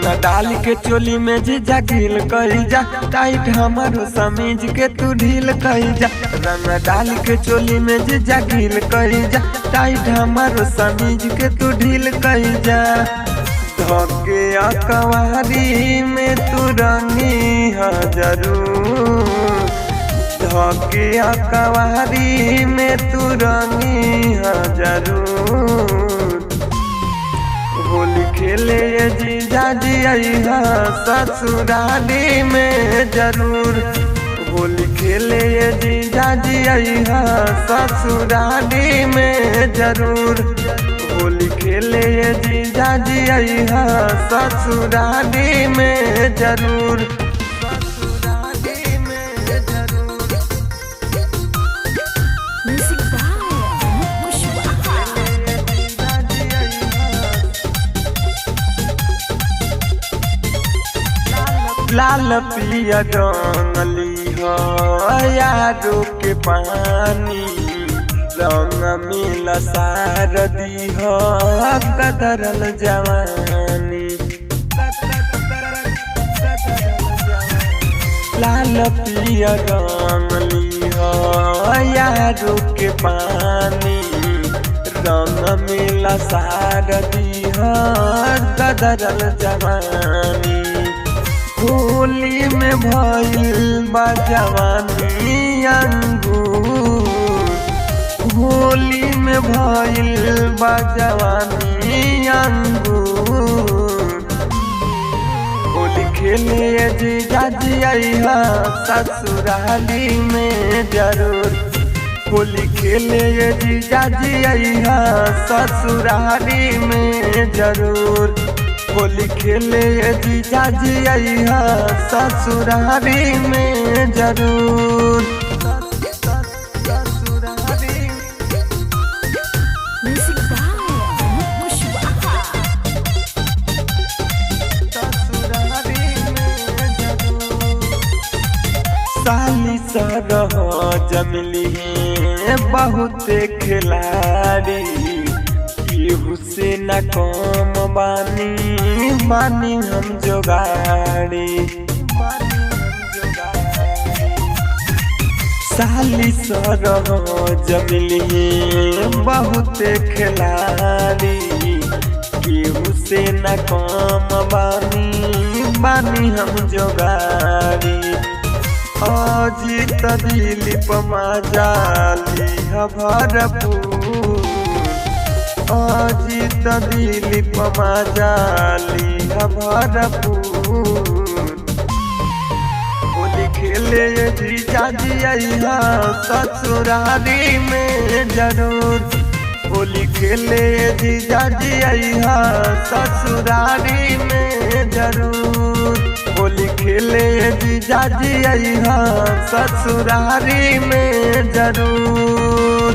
रंग डाल के चोली में जीजा ढील कही जा, टाइट हमारो समीज के तू ढील कही जा। रंग डाल के चोली में जीजा ढील कही जा, टाइट हमारो समीज के तू ढील कही जा। धोके अकवारी में तू रंगी है जरूर, धोके अकवारी में तू रंगी है जरूर। होली खेले ये जीजा जी अइहा ससुराली में जरूर, होली खेले ये जीजा जी अइहा ससुराली में जरूर। होली खेले ये जीजा जी अइहा ससुराली में जरूर। लाल पिया रंगली हो यारो के पानी, रंग मिल सार दी हो कदरल जवानी। लाल पिया रंगली हो यारो के पानी, रंग मिल सार दी हो कदरल जवानी। होली में भइल बा जवानी अंगूर, होली में भइल बा जवानी अंगूर। होली खेले जीजा जी अइहा ससुराली में जरूर, होली खेले जीजा जी अइहा ससुराली में जरूर। होली खेले जीजा जी अइहा ससुराली में जरूर। साली सरह जमली बहुत खिलाड़ी, केहू से न कम बानी हम जोगाड़ी। साली सरह जमली बहुत खिलाड़ी, केहू से न कम बानी हम जोगाड़ी। अजीत दिलीप मजाली भरपूर, अजीत दिलीप मजाली भरपूर। होली खेले जीजा जी अइहा ससुराली में जरूर, होली खेले जीजा जी अइहा ससुराली में जरूर। होली खेले जीजा जी अइहा ससुराली में जरूर।